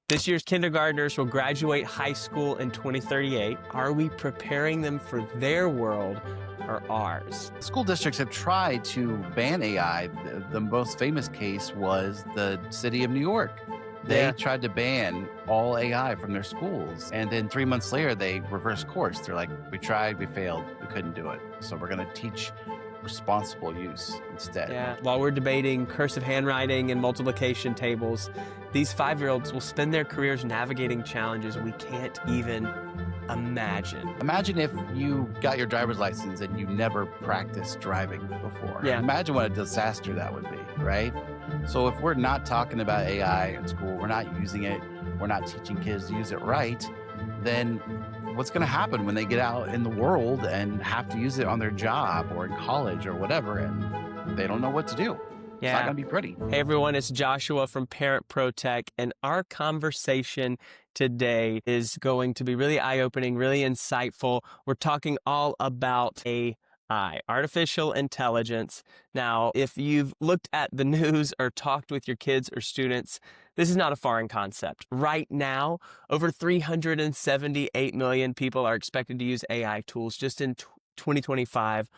This year's kindergartners will graduate high school in 2038. Are we preparing them for their world or ours? School districts have tried to ban AI. The most famous case was the city of New York. They Yeah. tried to ban all AI from their schools. And then 3 months later, they reversed course. They're like, we tried, we failed, we couldn't do it. So we're going to teach responsible use instead. Yeah. While we're debating cursive handwriting and multiplication tables, these 5-year-olds will spend their careers navigating challenges we can't even imagine. Imagine if you got your driver's license and you never practiced driving before. Yeah. Imagine what a disaster that would be, right? So if we're not talking about AI in school, we're not using it, we're not teaching kids to use it right, then what's going to happen when they get out in the world and have to use it on their job or in college or whatever, and they don't know what to do? It's not going to be pretty. Hey everyone, it's Joshua from Parent Pro Tech, and our conversation today is going to be really eye-opening, really insightful. We're talking all about AI, artificial intelligence. Now, if you've looked at the news or talked with your kids or students, this is not a foreign concept. Right now, over 378 million people are expected to use AI tools just in 2025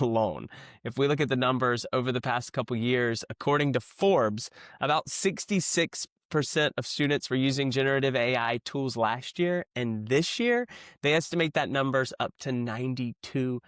alone. If we look at the numbers over the past couple years, according to Forbes, about 66% of students were using generative AI tools last year, and this year they estimate that number's up to 92%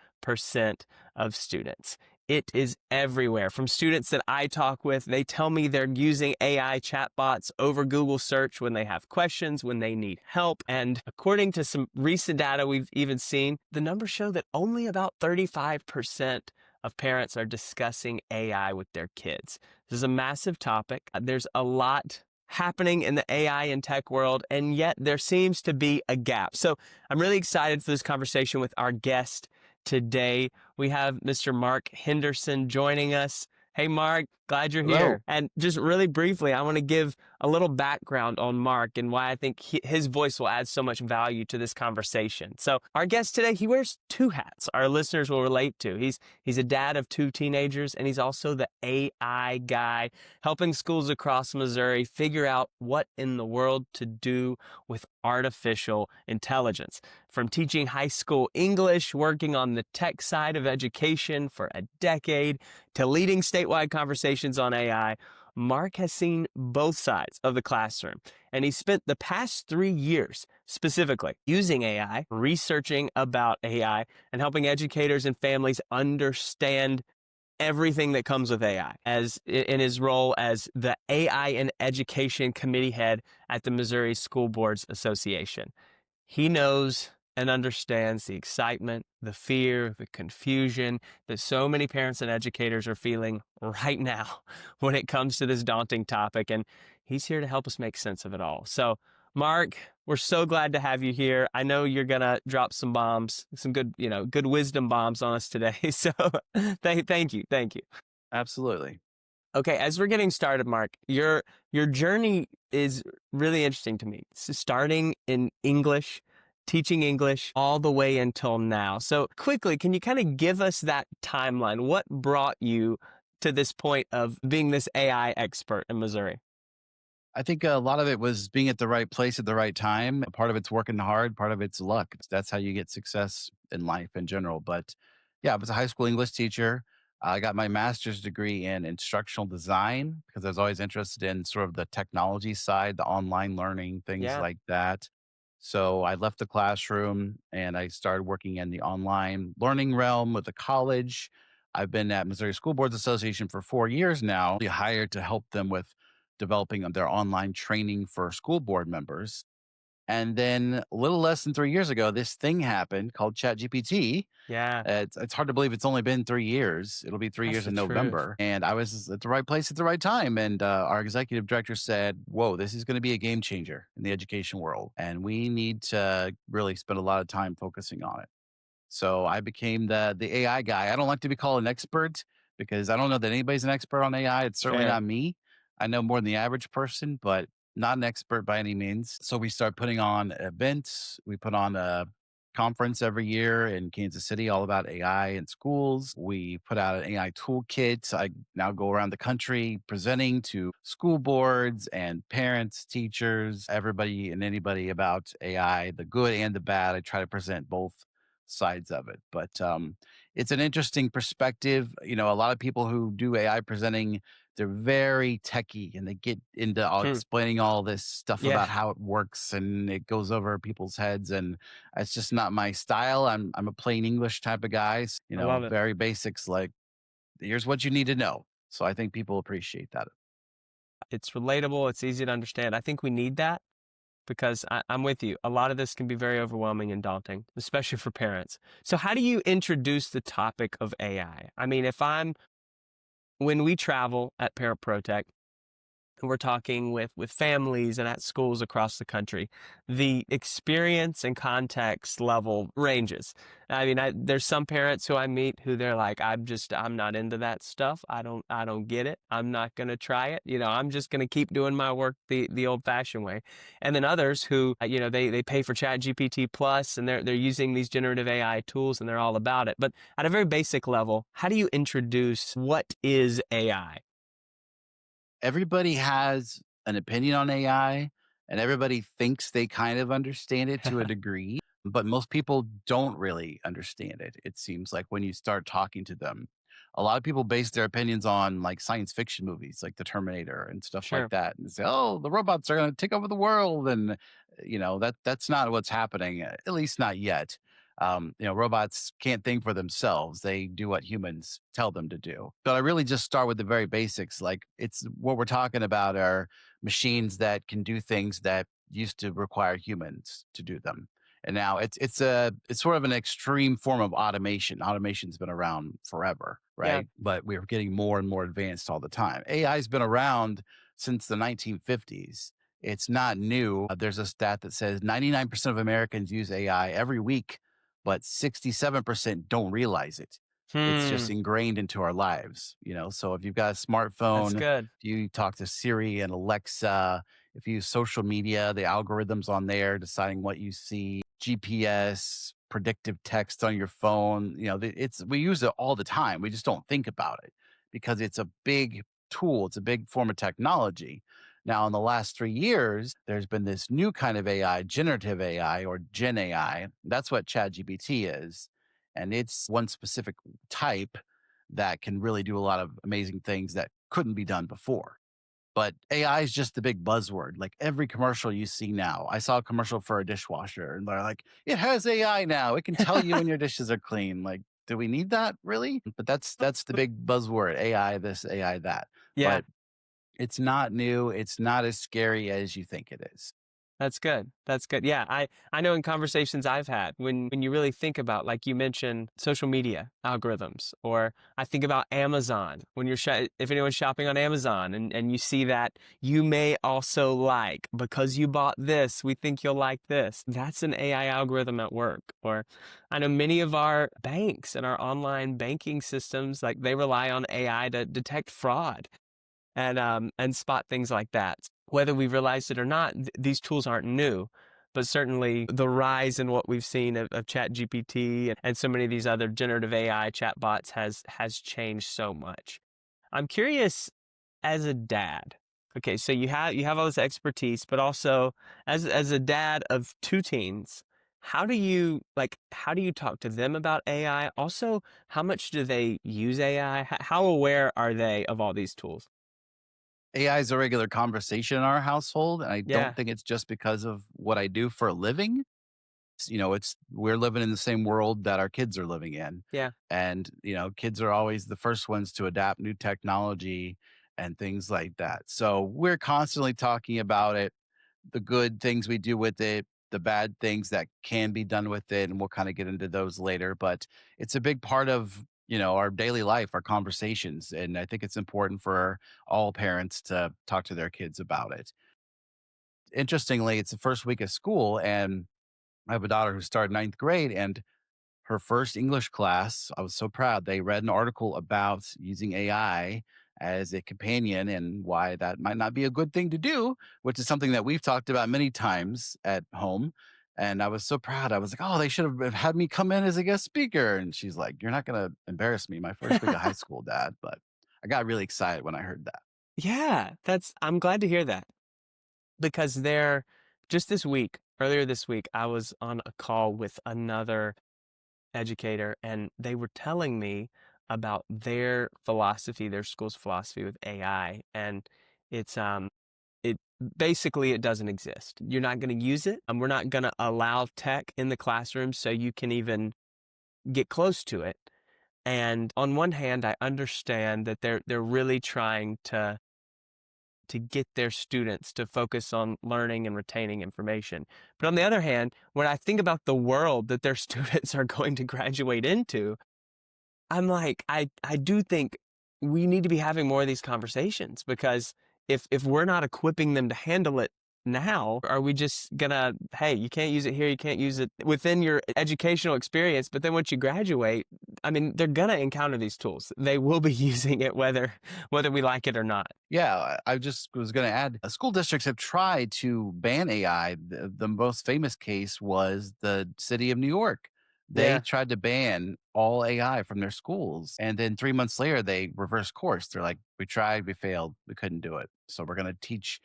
of students. It is everywhere. From students that I talk with, they tell me they're using AI chatbots over Google search when they have questions, when they need help. And according to some recent data we've even seen, the numbers show that only about 35% of parents are discussing AI with their kids. This is a massive topic. There's a lot happening in the AI and tech world, and yet there seems to be a gap. So I'm really excited for this conversation with our guest today. We have Mr. Mark Henderson joining us. Hey, Mark, glad you're Hello. here. And just really briefly, I want to give a little background on Mark and why I think his voice will add so much value to this conversation. So our guest today, he wears two hats our listeners will relate to. He's a dad of 2 teenagers, and he's also the AI guy, helping schools across Missouri figure out what in the world to do with artificial intelligence. From teaching high school English, working on the tech side of education for a decade, to leading statewide conversations on AI, Mark has seen both sides of the classroom, and he spent the past 3 years specifically using AI, researching about AI, and helping educators and families understand everything that comes with AI as in his role as the AI and Education Committee head at the Missouri School Boards Association. He knows and understands the excitement, the fear, the confusion that so many parents and educators are feeling right now when it comes to this daunting topic. And he's here to help us make sense of it all. So, Mark, we're so glad to have you here. I know you're going to drop some bombs, some good wisdom bombs on us today. So thank you. Absolutely. Okay, as we're getting started, Mark, your journey is really interesting to me. So starting in English, teaching English all the way until now. So quickly, can you kind of give us that timeline? What brought you to this point of being this AI expert in Missouri? I think a lot of it was being at the right place at the right time. Part of it's working hard, part of it's luck. That's how you get success in life in general. But yeah, I was a high school English teacher. I got my master's degree in instructional design because I was always interested in sort of the technology side, the online learning, things Yeah. like that. So I left the classroom and I started working in the online learning realm with the college. I've been at Missouri School Boards Association for 4 years now, hired to help them with developing their online training for school board members. And then a little less than 3 years ago, this thing happened called ChatGPT. Yeah, It's hard to believe it's only been 3 years. It'll be three that's years the in truth. November. And I was at the right place at the right time. And our executive director said, whoa, this is going to be a game changer in the education world. And we need to really spend a lot of time focusing on it. So I became the AI guy. I don't like to be called an expert because I don't know that anybody's an expert on AI. It's certainly Fair. not me. I know more than the average person, but not an expert by any means. So we start putting on events. We put on conference every year in Kansas City, all about AI in schools. We put out an AI toolkit. I now go around the country presenting to school boards and parents, teachers, everybody and anybody about AI, the good and the bad. I try to present both sides of it. But it's an interesting perspective. A lot of people who do AI presenting, they're very techy and they get into Hmm. explaining all this stuff Yeah, about how it works and it goes over people's heads. And it's just not my style. I'm a plain English type of guy. I love it. Very basics like here's what you need to know. So I think people appreciate that. It's relatable. It's easy to understand. I think we need that because I'm with you. A lot of this can be very overwhelming and daunting, especially for parents. So, how do you introduce the topic of AI? I mean, when we travel at Parent Protect, and we're talking with families and at schools across the country, the experience and context level ranges. I mean, there's some parents who I meet who they're like, I'm not into that stuff. I don't get it. I'm not going to try it. I'm just going to keep doing my work the old fashioned way. And then others who, they pay for Chat GPT plus and they're using these generative AI tools and they're all about it. But at a very basic level, how do you introduce what is AI? Everybody has an opinion on AI and everybody thinks they kind of understand it to a degree, but most people don't really understand it. It seems like when you start talking to them, a lot of people base their opinions on like science fiction movies like The Terminator and stuff like Sure. that and say, "Oh, the robots are going to take over the world." And that's not what's happening, at least not yet. Robots can't think for themselves. They do what humans tell them to do. But I really just start with the very basics. Like it's what we're talking about are machines that can do things that used to require humans to do them. And now it's sort of an extreme form of automation. Automation's been around forever, Yeah. right? But we're getting more and more advanced all the time. AI's been around since the 1950s. It's not new. There's a stat that says 99% of Americans use AI every week, but 67% don't realize it. It's just Hmm. ingrained into our lives. So if you've got a That's smartphone, good. if you talk to Siri and Alexa, if you use social media, the algorithms on there deciding what you see, GPS, predictive text on your phone, we use it all the time. We just don't think about it because it's a big tool, it's a big form of technology. Now, in the last 3 years, there's been this new kind of AI, generative AI or Gen AI. That's what ChatGPT is. And it's one specific type that can really do a lot of amazing things that couldn't be done before. But AI is just the big buzzword. Like every commercial you see now, I saw a commercial for a dishwasher and they're like, it has AI now. It can tell you when your dishes are clean. Like, do we need that really? But that's the big buzzword, AI this, AI that. Yeah. But it's not new. It's not as scary as you think it is. That's good. That's good. Yeah, I know in conversations I've had when you really think about, like you mentioned, social media algorithms, or I think about Amazon when if anyone's shopping on Amazon and you see that you may also like because you bought this, we think you'll like this. That's an AI algorithm at work. Or I know many of our banks and our online banking systems, like they rely on AI to detect fraud and spot things like that. Whether we realize it or not, these tools aren't new, but certainly the rise in what we've seen of ChatGPT and so many of these other generative AI chatbots has changed so much. I'm curious, as a dad. Okay, so you have all this expertise, but also as a dad of two teens, how do you talk to them about AI? Also, how much do they use AI? How aware are they of all these tools? AI is a regular conversation in our household. And I don't Yeah, think it's just because of what I do for a living. It's we're living in the same world that our kids are living in. yeah. And, kids are always the first ones to adapt new technology and things like that. So we're constantly talking about it, the good things we do with it, the bad things that can be done with it. And we'll kind of get into those later. But it's a big part of, our daily life, our conversations. And I think it's important for all parents to talk to their kids about it. Interestingly, it's the first week of school and I have a daughter who started ninth grade, and her first English class, I was so proud. They read an article about using AI as a companion and why that might not be a good thing to do, which is something that we've talked about many times at home. And I was so proud. I was like, "Oh, they should have had me come in as a guest speaker." And she's like, "You're not gonna embarrass me, my first week of high school, dad." But I got really excited when I heard that. Yeah, I'm glad to hear that because just this week, earlier this week, I was on a call with another educator and they were telling me about their philosophy, their school's philosophy with AI. And it's, it basically it doesn't exist. You're not going to use it. And we're not going to allow tech in the classroom so you can even get close to it. And on one hand, I understand that they're really trying to get their students to focus on learning and retaining information. But on the other hand, when I think about the world that their students are going to graduate into, I'm like, I do think we need to be having more of these conversations because if we're not equipping them to handle it now, are we just gonna, hey, you can't use it here, you can't use it within your educational experience, but then once you graduate, I mean, they're gonna encounter these tools. They will be using it whether we like it or not. Yeah, I just was going to add, school districts have tried to ban AI. The most famous case was the city of New York. They Yeah, tried to ban all AI from their schools. And then 3 months later, they reversed course. They're like, we tried, we failed, we couldn't do it. So we're going to teach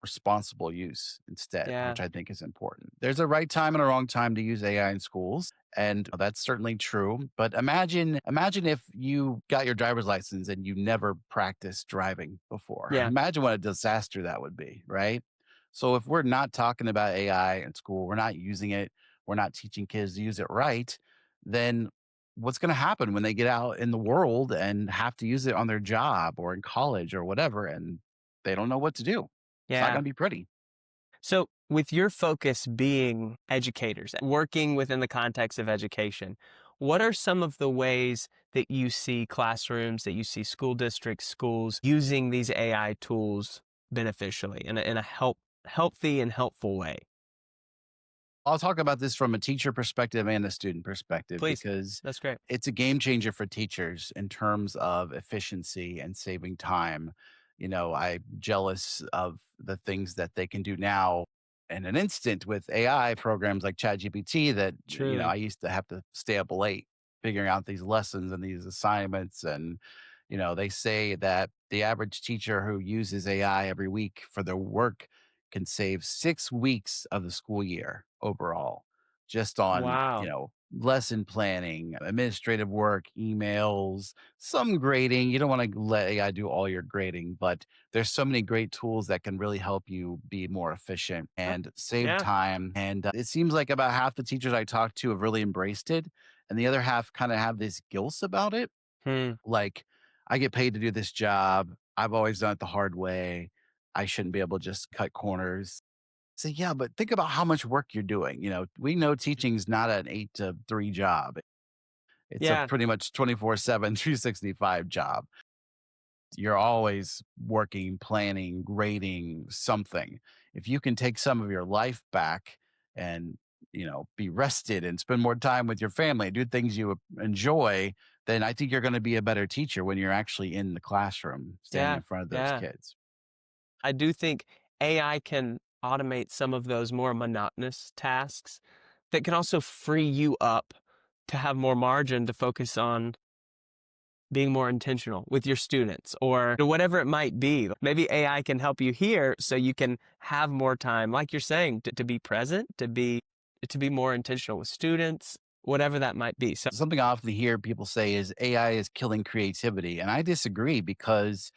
responsible use instead, yeah, which I think is important. There's a right time and a wrong time to use AI in schools. And that's certainly true. But imagine if you got your driver's license and you never practiced driving before. yeah, Imagine what a disaster that would be, right? So if we're not talking about AI in school, we're not using it, we're not teaching kids to use it right, then what's going to happen when they get out in the world and have to use it on their job or in college or whatever and they don't know what to do? It's not yeah. going to be pretty. So, with your focus being educators, working within the context of education, what are some of the ways that you see classrooms, that you see school districts, schools using these AI tools beneficially in a healthy and helpful way? I'll talk about this from a teacher perspective and a student perspective Please. because That's great. it's a game changer for teachers in terms of efficiency and saving time. I'm jealous of the things that they can do now in an instant with AI programs like ChatGPT that, Truly. I used to have to stay up late figuring out these lessons and these assignments. And, they say that the average teacher who uses AI every week for their work can save 6 weeks of the school year overall just on, Wow. lesson planning, administrative work, emails, some grading. You don't want to let AI do all your grading, but there's so many great tools that can really help you be more efficient Huh. and save Yeah. time. And it seems like about half the teachers I talk to have really embraced it, and the other half kind of have this guilt about it. Hmm. Like, I get paid to do this job. I've always done it the hard way. I shouldn't be able to just cut corners. So yeah, but think about how much work you're doing. We know teaching's not an 8 to 3 job. It's a Yeah. pretty much 24/7, 365 job. You're always working, planning, grading something. If you can take some of your life back and, be rested and spend more time with your family, do things you enjoy, then I think you're going to be a better teacher when you're actually in the classroom standing Yeah. in front of those Yeah. kids. I do think AI can automate some of those more monotonous tasks that can also free you up to have more margin to focus on being more intentional with your students or whatever it might be. Maybe AI can help you here so you can have more time, like you're saying, to be present, to be more intentional with students, whatever that might be. So Something I often hear people say is AI is killing creativity. And I disagree because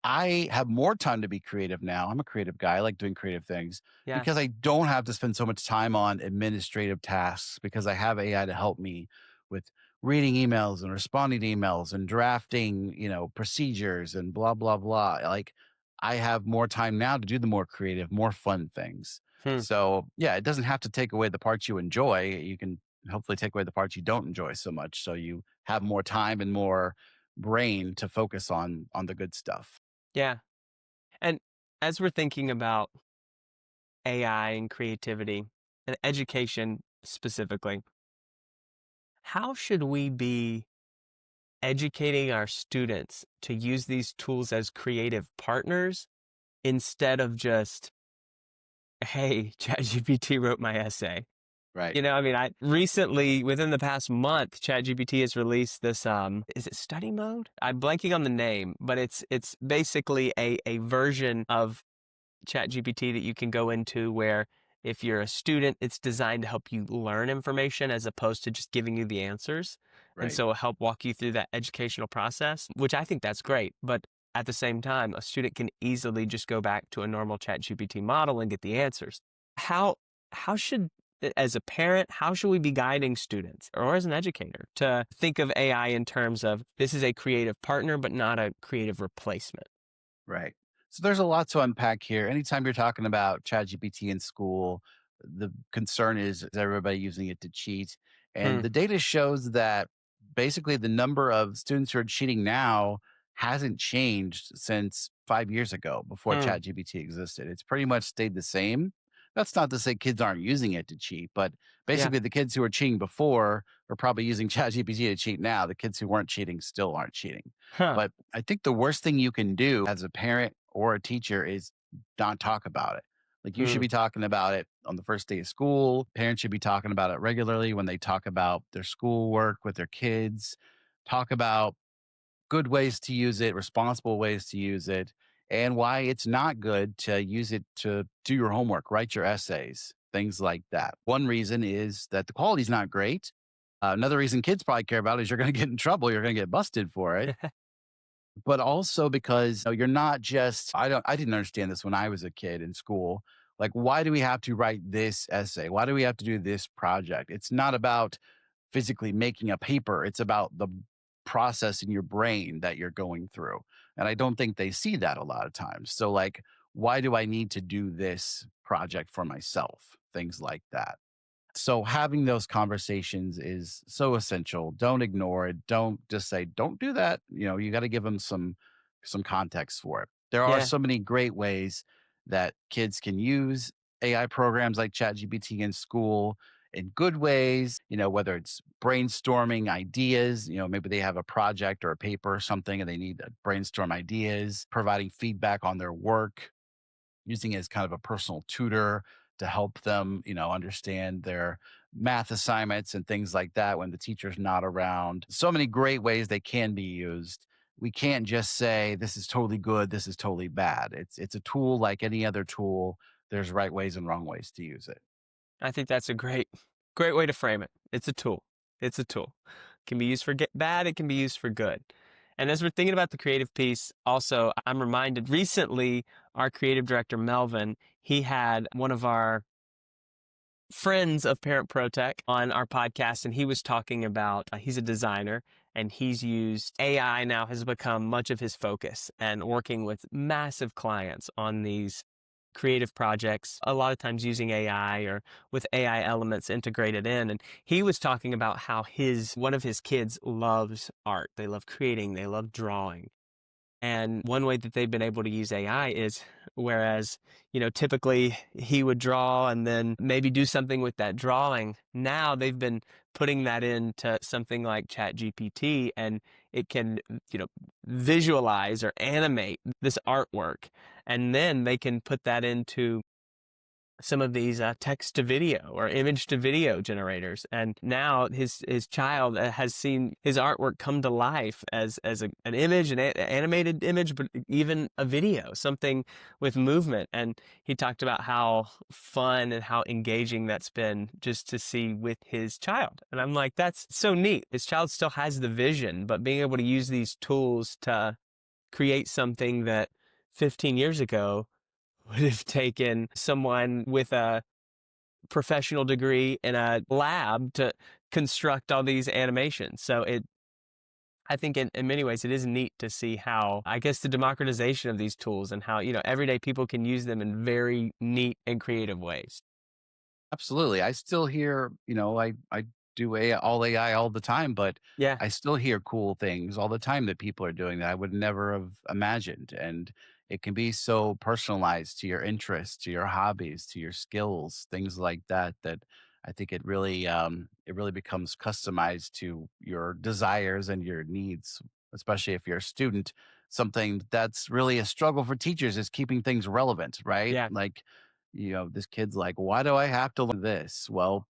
I have more time to be creative now. I'm a creative guy. I like doing creative things yeah, because I don't have to spend so much time on administrative tasks because I have AI to help me with reading emails and responding to emails and drafting, procedures and blah, blah, blah. Like, I have more time now to do the more creative, more fun things. hmm, So, yeah, it doesn't have to take away the parts you enjoy. You can hopefully take away the parts you don't enjoy so much. So you have more time and more brain to focus on the good stuff. yeah. And as we're thinking about AI and creativity and education specifically, how should we be educating our students to use these tools as creative partners instead of just, hey, ChatGPT wrote my essay? Right. I mean, I recently, within the past month, ChatGPT has released this, is it study mode? I'm blanking on the name, but it's basically a version of ChatGPT that you can go into where if you're a student, it's designed to help you learn information as opposed to just giving you the answers. And Right. so it'll help walk you through that educational process, which I think that's great. But at the same time, a student can easily just go back to a normal ChatGPT model and get the answers. How how should as a parent, how should we be guiding students or as an educator to think of AI in terms of this is a creative partner, but not a creative replacement? Right. So there's a lot to unpack here. Anytime you're talking about ChatGPT in school, the concern is everybody using it to cheat. And Hmm. the data shows that basically the number of students who are cheating now hasn't changed since 5 years ago before Hmm. ChatGPT existed. It's pretty much stayed the same. That's not to say kids aren't using it to cheat, but Yeah. basically the kids who were cheating before are probably using ChatGPT to cheat now. The kids who weren't cheating still aren't cheating. Huh. But I think the worst thing you can do as a parent or a teacher is not talk about it. Like you should Hmm. be talking about it on the first day of school. Parents should be talking about it regularly when they talk about their schoolwork with their kids. Talk about good ways to use it, responsible ways to use it, and why it's not good to use it to do your homework, write your essays, things like that. One reason is that the quality is not great. Another reason kids probably care about is you're going to get in trouble. You're going to get busted for it, but also because you're not just I didn't understand this when I was a kid in school. Like, why do we have to write this essay? Why do we have to do this project? It's not about physically making a paper. It's about the process in your brain that you're going through. And I don't think they see that a lot of times. So like, why do I need to do this project for myself? Things like that. So having those conversations is so essential. Don't ignore it. Don't just say, "Don't do that." You got to give them some context for it. There are Yeah. so many great ways that kids can use AI programs like ChatGPT in school in good ways, whether it's brainstorming ideas, maybe they have a project or a paper or something and they need to brainstorm ideas, providing feedback on their work, using it as kind of a personal tutor to help them, understand their math assignments and things like that when the teacher's not around. So many great ways they can be used. We can't just say this is totally good, this is totally bad. It's a tool like any other tool. There's right ways and wrong ways to use it. I think that's a great way to frame it. It's a tool. It's a tool. It can be used for bad, it can be used for good. And as we're thinking about the creative piece, also, I'm reminded recently, our creative director, Melvin, he had one of our friends of Parent Pro Tech on our podcast, and he was talking about he's a designer and he's used AI now has become much of his focus and working with massive clients on these creative projects, a lot of times using AI or with AI elements integrated in. And he was talking about how his one of his kids loves art. They love creating, they love drawing. And one way that they've been able to use AI is whereas, typically he would draw and then maybe do something with that drawing. Now they've been putting that into something like ChatGPT and it can, visualize or animate this artwork. And then they can put that into some of these text to video or image to video generators, and now his child has seen his artwork come to life as an image, animated image, but even a video, something with movement. And he talked about how fun and how engaging that's been just to see with his child. And I'm like, that's so neat. His child still has the vision, but being able to use these tools to create something that 15 years ago would have taken someone with a professional degree in a lab to construct all these animations. So I think in many ways it is neat to see how, I guess, the democratization of these tools and how, everyday people can use them in very neat and creative ways. Absolutely. I still hear, I do all AI all the time, but Yeah. I still hear cool things all the time that people are doing that I would never have imagined. And it can be so personalized to your interests, to your hobbies, to your skills, things like that, that I think it really becomes customized to your desires and your needs, especially if you're a student. Something that's really a struggle for teachers is keeping things relevant, right? Yeah. Like, this kid's like, why do I have to learn this? Well,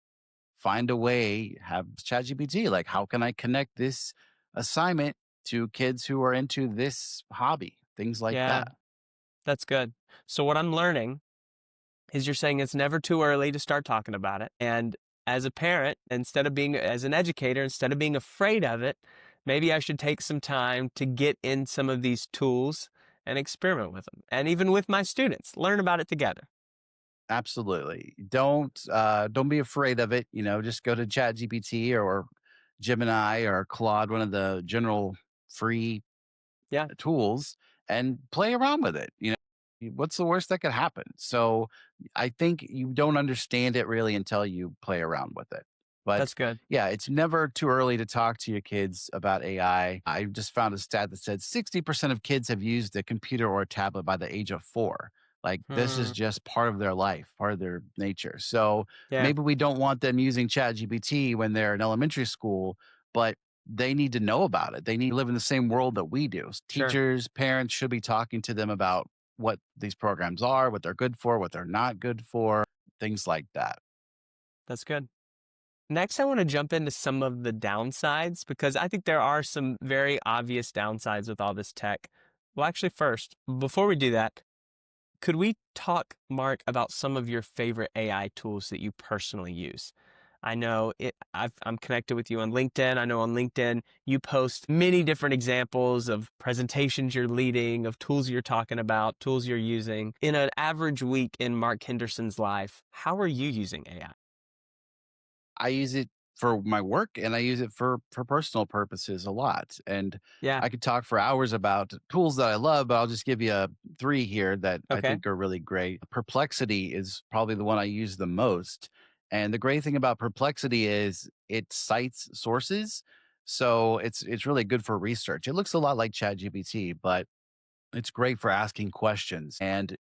find a way, have ChatGPT, like, how can I connect this assignment to kids who are into this hobby? Things like Yeah, that. that's good. So what I'm learning is you're saying it's never too early to start talking about it. And as a parent, as an educator, instead of being afraid of it, maybe I should take some time to get in some of these tools and experiment with them. And even with my students, learn about it together. Absolutely. Don't be afraid of it. Just go to ChatGPT or Gemini or Claude, one of the general free Yeah, tools, and play around with it. What's the worst that could happen? So I think you don't understand it really until you play around with it. But that's good. yeah, it's never too early to talk to your kids about AI. I just found a stat that said 60% of kids have used a computer or a tablet by the age of 4. Like, this is Hmm, just part of their life, part of their nature. So yeah, maybe we don't want them using ChatGPT when they're in elementary school, but they need to know about it. They need to live in the same world that we do. sure. Teachers, parents should be talking to them about what these programs are, what they're good for, what they're not good for, things like that. That's good. Next, I want to jump into some of the downsides because I think there are some very obvious downsides with all this tech. Well, actually, first, before we do that, could we talk, Mark, about some of your favorite AI tools that you personally use? I know I'm connected with you on LinkedIn. I know on LinkedIn you post many different examples of presentations you're leading, of tools you're talking about, tools you're using. In an average week in Mark Henderson's life, how are you using AI? I use it for my work and I use it for personal purposes a lot. And Yeah. I could talk for hours about tools that I love, but I'll just give you three here that I Okay. think are really great. Perplexity is probably the one I use the most. And the great thing about Perplexity is it cites sources. So it's really good for research. It looks a lot like ChatGPT, but it's great for asking questions. And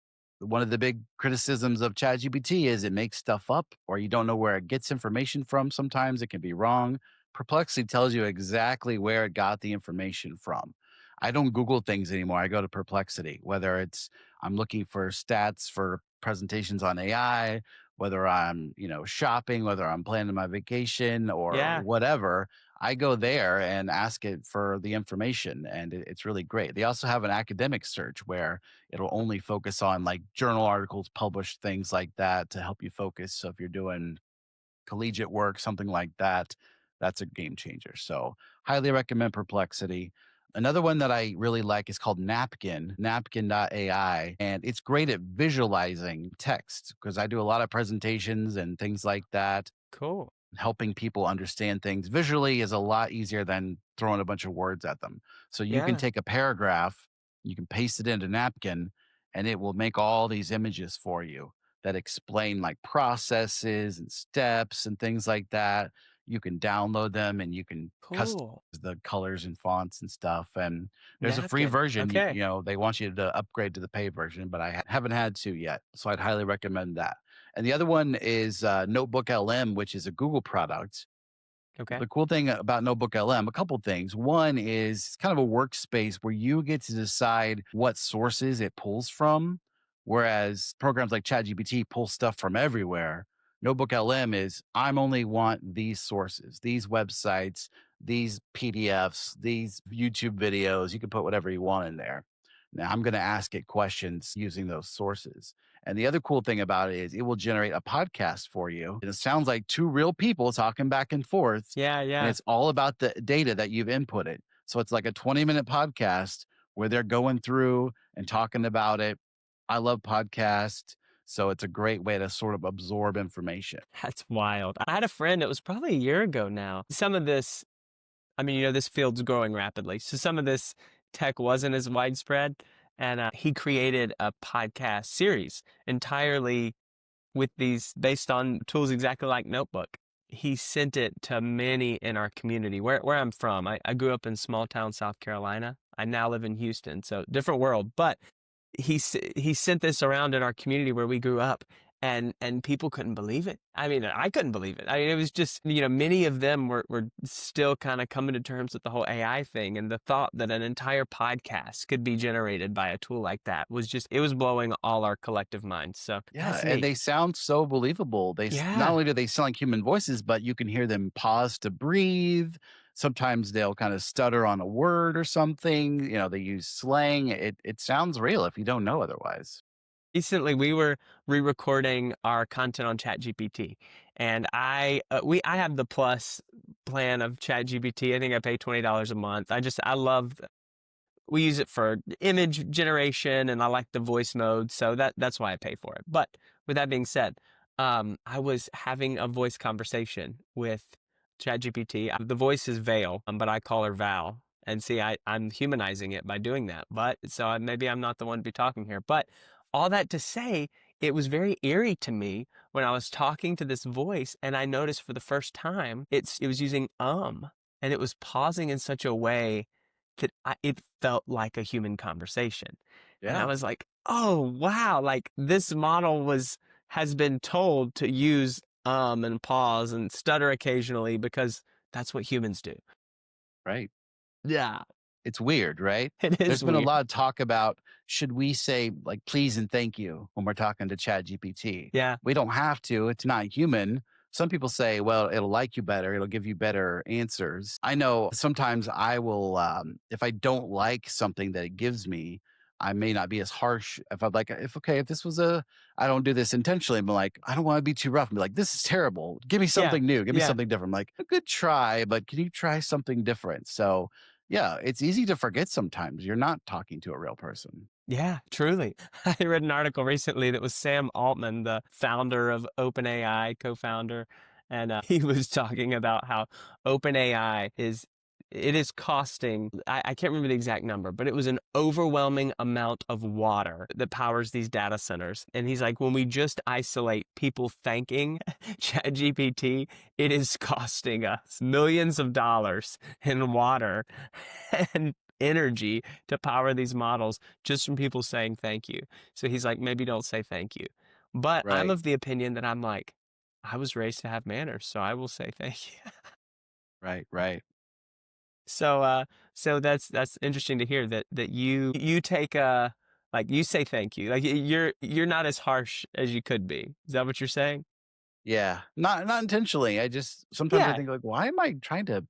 one of the big criticisms of ChatGPT is it makes stuff up or you don't know where it gets information from. Sometimes it can be wrong. Perplexity tells you exactly where it got the information from. I don't Google things anymore. I go to Perplexity, whether it's I'm looking for stats for presentations on AI, whether I'm, shopping, whether I'm planning my vacation or Yeah. whatever. I go there and ask it for the information, and it's really great. They also have an academic search where it'll only focus on like journal articles, published things like that to help you focus. So if you're doing collegiate work, something like that, that's a game changer. So highly recommend Perplexity. Another one that I really like is called napkin.ai, and it's great at visualizing text because I do a lot of presentations and things like that. Cool. Helping people understand things visually is a lot easier than throwing a bunch of words at them. So you can Yeah. take a paragraph, you can paste it into napkin, and it will make all these images for you that explain like processes and steps and things like that. You can download them and you can customize Cool. the colors and fonts and stuff. And there's a free Napkin. version. Okay. They want you to upgrade to the paid version, but I haven't had to yet. So I'd highly recommend that. And the other one is Notebook LM, which is a Google product. Okay. The cool thing about Notebook LM, a couple things. One is it's kind of a workspace where you get to decide what sources it pulls from, whereas programs like ChatGPT pull stuff from everywhere. Notebook LM is I'm only want these sources, these websites, these PDFs, these YouTube videos. You can put whatever you want in there. Now I'm going to ask it questions using those sources. And the other cool thing about it is it will generate a podcast for you. And it sounds like two real people talking back and forth. Yeah. And Yeah. it's all about the data that you've inputted. So it's like a 20-minute podcast where they're going through and talking about it. I love podcasts. So it's a great way to sort of absorb information. That's wild. I had a friend, it was probably a year ago now. Some of this, I mean, this field's growing rapidly. So some of this tech wasn't as widespread. And he created a podcast series entirely with these based on tools exactly like Notebook. He sent it to many in our community where I'm from. I grew up in small town South Carolina. I now live in Houston, so different world. But he sent this around in our community where we grew up, and people couldn't believe it. I mean, I couldn't believe it. I mean, it was just, many of them were still kind of coming to terms with the whole AI thing, and the thought that an entire podcast could be generated by a tool like that was just, it was blowing all our collective minds. So Yeah, that's and neat. they sound so believable. Not Yeah. only do they sound like human voices, but you can hear them pause to breathe. Sometimes they'll kind of stutter on a word or something. They use slang. It sounds real if you don't know otherwise. Recently, we were re-recording our content on ChatGPT, and I have the plus plan of ChatGPT. I think I pay $20 a month. I love, we use it for image generation, and I like the voice mode, so that's why I pay for it. But with that being said, I was having a voice conversation with ChatGPT. The voice is Vale, but I call her Val. And see, I'm humanizing it by doing that. But so maybe I'm not the one to be talking here. But all that to say, it was very eerie to me when I was talking to this voice, and I noticed for the first time it was using and it was pausing in such a way that it felt like a human conversation. And I Yeah, was like, oh, wow, like this model has been told to use and pause and stutter occasionally because that's what humans do. right. Yeah, It's weird, right? it There's is been a weird. lot of talk about should we say like please and thank you when we're talking to ChatGPT. Yeah, We don't have to. It's not human. Some people say, well, it'll like you better. It'll give you better answers. I know sometimes I will, if I don't like something that it gives me, I may not be as harsh. If I'd like, if okay, if this was I don't do this intentionally, but like, I don't want to be too rough and be like, this is terrible. Give me yeah, something new. Give me yeah, something different. I'm like, a good try, but can you try something different? So, yeah, it's easy to forget sometimes. You're not talking to a real person. yeah, truly. I read an article recently that was Sam Altman, the founder of OpenAI, co-founder, and he was talking about how OpenAI it is costing, I can't remember the exact number, but it was an overwhelming amount of water that powers these data centers. And he's like, when we just isolate people thanking ChatGPT, it is costing us millions of dollars in water and energy to power these models just from people saying thank you. So he's like, maybe don't say thank you. But I'm Right, of the opinion that I'm like, I was raised to have manners, so I will say thank you. right, right. So so that's interesting to hear that you take like you say thank you. Like you're not as harsh as you could be. Is that what you're saying? Yeah, not intentionally. I just sometimes I Yeah, think like, why am I trying to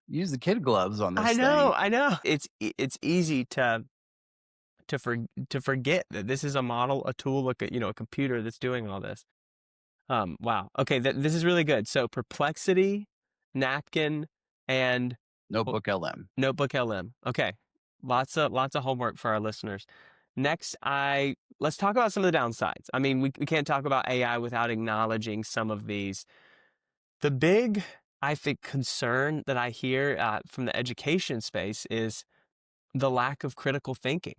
use the kid gloves on I this know, thing? I know. It's easy to forget that this is a model, a tool, like a computer that's doing all this. Wow. Okay, this is really good. So Perplexity, Napkin, and well, Notebook LM. Notebook LM. Okay. Lots of homework for our listeners. Next, let's talk about some of the downsides. I mean, we can't talk about AI without acknowledging some of these. The big, I think, concern that I hear from the education space is the lack of critical thinking.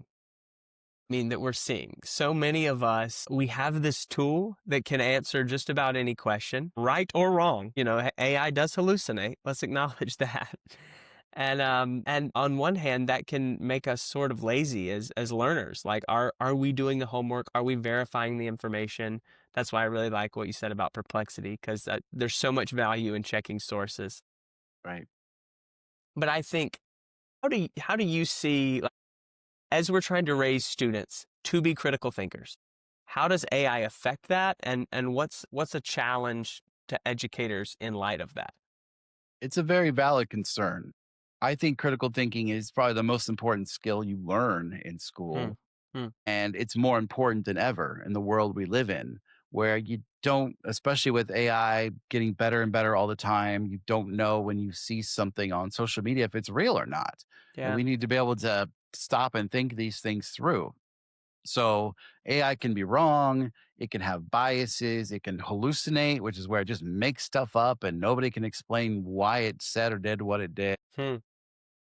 Mean that we're seeing. So many of us, we have this tool that can answer just about any question, right or wrong. AI does hallucinate. Let's acknowledge that. And on one hand, that can make us sort of lazy as learners. Like, are we doing the homework? Are we verifying the information? That's why I really like what you said about Perplexity, because there's so much value in checking sources. Right. But I think, how do you see, as we're trying to raise students to be critical thinkers, how does AI affect that? And what's a challenge to educators in light of that? It's a very valid concern. I think critical thinking is probably the most important skill you learn in Hmm. school. Hmm. And it's more important than ever in the world we live in, where you don't, especially with AI getting better and better all the time, you don't know when you see something on social media if it's real or not. And Yeah. we need to be able to stop and think these things through. So AI can be wrong. It can have biases. It can hallucinate, which is where it just makes stuff up and nobody can explain why it said or did what it did. Hmm.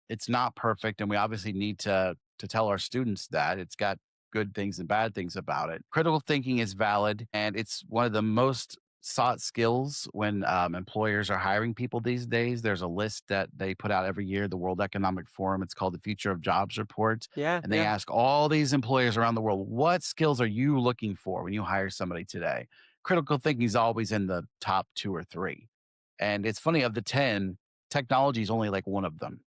It's not perfect, and we obviously need to tell our students that it's got good things and bad things about it. Critical thinking is valid, and it's one of the most sought skills when employers are hiring people these days. There's a list that they put out every year, the World Economic Forum. It's called the Future of Jobs Report, Yeah. and they Yeah. ask all these employers around the world, what skills are you looking for when you hire somebody today? critical thinking is always in the top 2 or 3. And it's funny, of the 10, technology is only like one of them.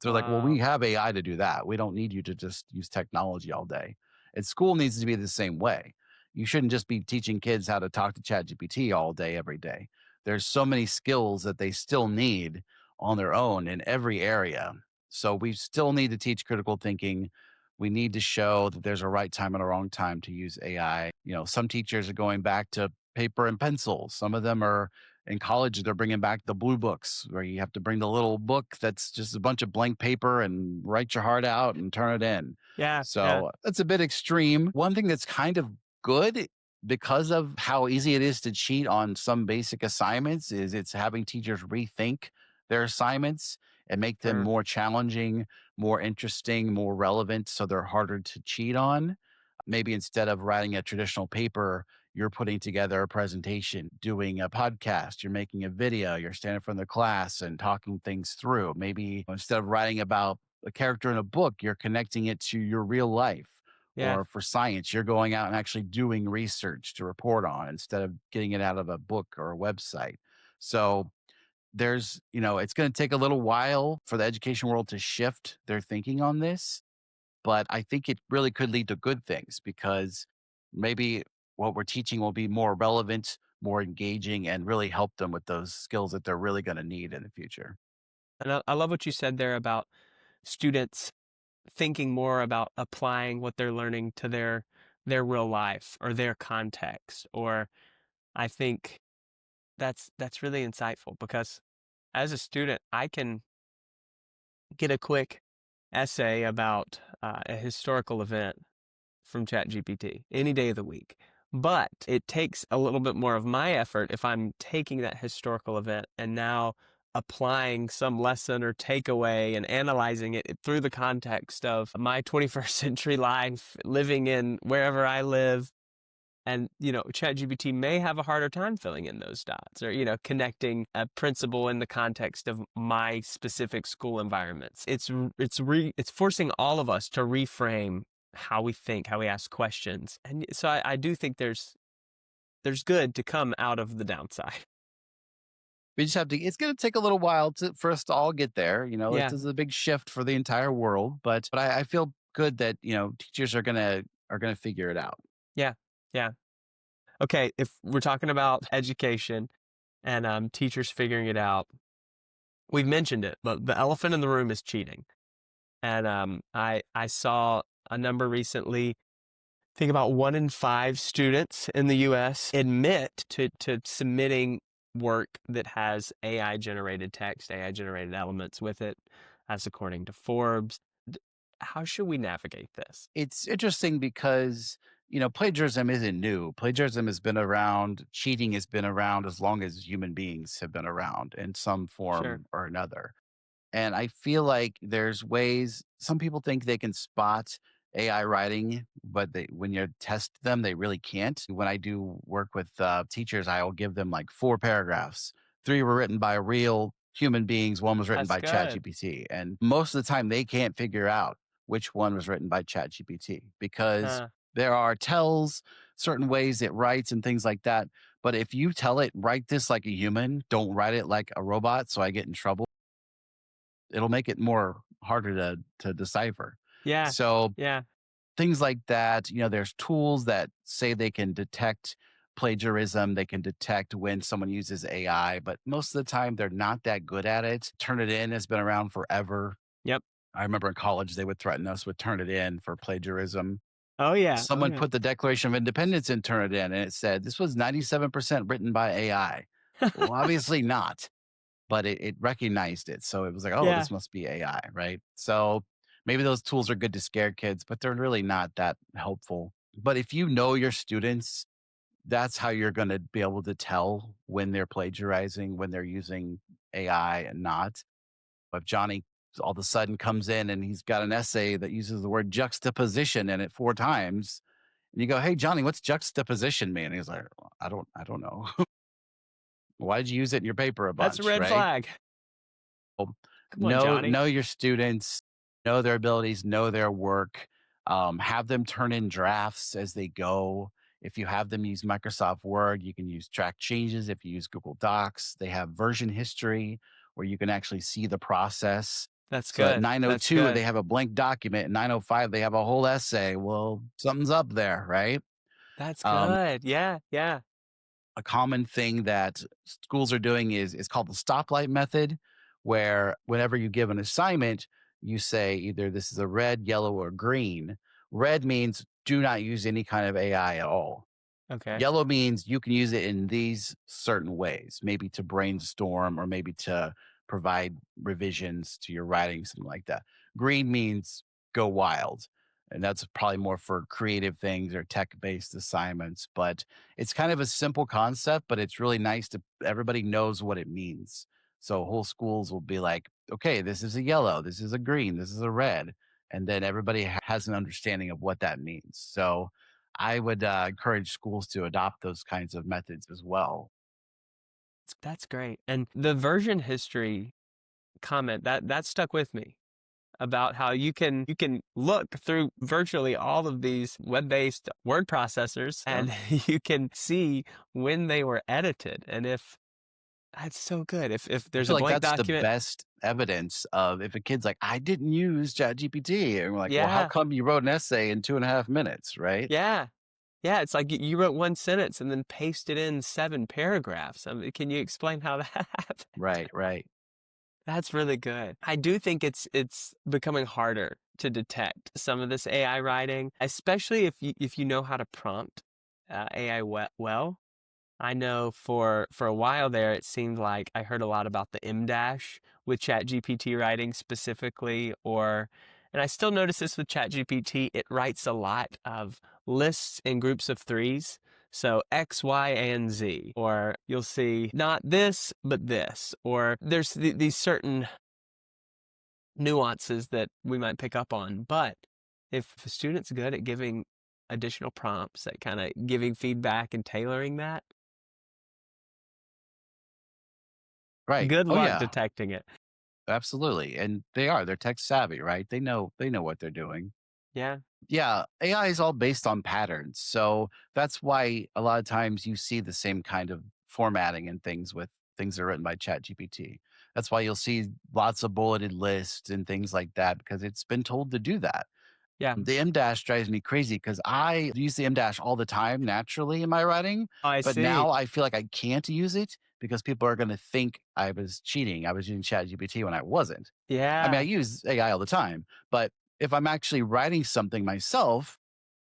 They're like, "Well, we Wow. have AI to do that. We don't need you to just use technology all day." And school needs to be the same way. You shouldn't just be teaching kids how to talk to ChatGPT all day, every day. There's so many skills that they still need on their own in every area. So we still need to teach critical thinking. We need to show that there's a right time and a wrong time to use AI. Some teachers are going back to paper and pencil. Some of them are in college, they're bringing back the blue books where you have to bring the little book that's just a bunch of blank paper and write your heart out and turn it in. Yeah, yeah, So that's a bit extreme. One thing that's kind of good because of how easy it is to cheat on some basic assignments is it's having teachers rethink their assignments and make them sure. more challenging, more interesting, more relevant so they're harder to cheat on. Maybe instead of writing a traditional paper, you're putting together a presentation, doing a podcast, you're making a video, you're standing in front of the class and talking things through. Maybe instead of writing about a character in a book, you're connecting it to your real life. Yeah. Or for science, you're going out and actually doing research to report on instead of getting it out of a book or a website. So it's going to take a little while for the education world to shift their thinking on this, but I think it really could lead to good things because maybe what we're teaching will be more relevant, more engaging, and really help them with those skills that they're really going to need in the future. And I love what you said there about students thinking more about applying what they're learning to their real life or their context. Or I think that's really insightful because as a student, I can get a quick essay about a historical event from ChatGPT any day of the week. But it takes a little bit more of my effort if I'm taking that historical event and now applying some lesson or takeaway and analyzing it through the context of my 21st century life, living in wherever I live. And, ChatGPT may have a harder time filling in those dots or, connecting a principle in the context of my specific school environments. It's forcing all of us to reframe how we think, how we ask questions. And so I do think there's good to come out of the downside. We just have to, it's going to take a little while for us to all get there. This Yeah. is a big shift for the entire world, but I feel good that, teachers are going to figure it out. Yeah. Yeah. Okay. If we're talking about education and teachers figuring it out, we've mentioned it, but the elephant in the room is cheating. And I saw a number recently. I think about 1 in 5 students in the U.S. admit to submitting work that has AI generated text, AI generated elements with it, as according to Forbes. How should we navigate this? It's interesting because, plagiarism isn't new. Plagiarism has been around, cheating has been around as long as human beings have been around in some Sure. form or another. And I feel like there's ways some people think they can spot AI writing, but when you test them, they really can't. When I do work with teachers, I will give them like 4 paragraphs. 3 were written by real human beings, 1 was written That's by good. ChatGPT. And most of the time, they can't figure out which one was written by ChatGPT because Huh. there are tells, certain ways it writes, and things like that. But if you tell it, write this like a human, don't write it like a robot, so I get in trouble, it'll make it more harder to decipher. Yeah. So Yeah. things like that, there's tools that say they can detect plagiarism, they can detect when someone uses AI, but most of the time they're not that good at it. Turnitin has been around forever. Yep. I remember in college they would threaten us with Turnitin for plagiarism. Oh yeah. Oh Someone yeah. put the Declaration of Independence in Turnitin and it said this was 97% written by AI. Well, obviously not, but it recognized it. So it was like, oh, Yeah. this must be AI, right? So maybe those tools are good to scare kids, but they're really not that helpful. But if you know your students, that's how you're going to be able to tell when they're plagiarizing, when they're using AI and not. If Johnny all of a sudden comes in and he's got an essay that uses the word juxtaposition in it 4 times, and you go, "Hey, Johnny, what's juxtaposition mean?" And he's like, "Well, I don't know." Why did you use it in your paper a That's a bunch, red right? flag. Well, Come on, know Johnny. know your students, know their abilities, know their work, have them turn in drafts as they go. If you have them use Microsoft Word, you can use track changes. If you use Google Docs, they have version history where you can actually see the process. That's So at good. That's 902, they good. have a blank document. At 905, they have a whole essay. Well, something's up there, right? That's Um, good. Yeah, yeah. a common thing that schools are doing is called the stoplight method, where whenever you give an assignment, you say either this is a red, yellow, or green. Red means do not use any kind of AI at all. Okay. Yellow means you can use it in these certain ways, maybe to brainstorm or maybe to provide revisions to your writing, something like that. Green means go wild. And that's probably more for creative things or tech based assignments. But it's kind of a simple concept, but it's really nice to everybody knows what it means. So whole schools will be like, okay, this is a yellow, this is a green, this is a red. And then everybody has an understanding of what that means. So I would encourage schools to adopt those kinds of methods as well. That's great. And the version history comment that stuck with me about how you can look through virtually all of these web-based word processors Sure. and you can see when they were edited and if that's so good. If I there's a feel like blank that's the document, best evidence of if a kid's like, I didn't use ChatGPT. And we're like, well, how yeah, come you wrote an essay in 2.5 minutes? Right. yeah. Yeah, it's like you wrote one sentence and then pasted in 7 paragraphs. I mean, can you explain how that happened? Right. Right. That's really good. I do think it's becoming harder to detect some of this AI writing, especially if you know how to prompt AI well. I know for a while there, it seemed like I heard a lot about the M dash with ChatGPT writing specifically, and I still notice this with ChatGPT. It writes a lot of lists in groups of threes. So X, Y, and Z, or you'll see not this, but this, or there's these certain nuances that we might pick up on. But if a student's good at giving additional prompts, at kind of giving feedback and tailoring that, Right. good Oh luck yeah. detecting it. Absolutely. And they're tech savvy, right? They know what they're doing. Yeah. Yeah, AI is all based on patterns. So that's why a lot of times you see the same kind of formatting and things with things that are written by ChatGPT. That's why you'll see lots of bulleted lists and things like that because it's been told to do that. Yeah. The M dash drives me crazy because I use the M dash all the time naturally in my writing, I but see. now I feel like I can't use it because people are going to think I was cheating. I was using ChatGPT when I wasn't. I mean, I Yeah. use AI all the time, but if I'm actually writing something myself,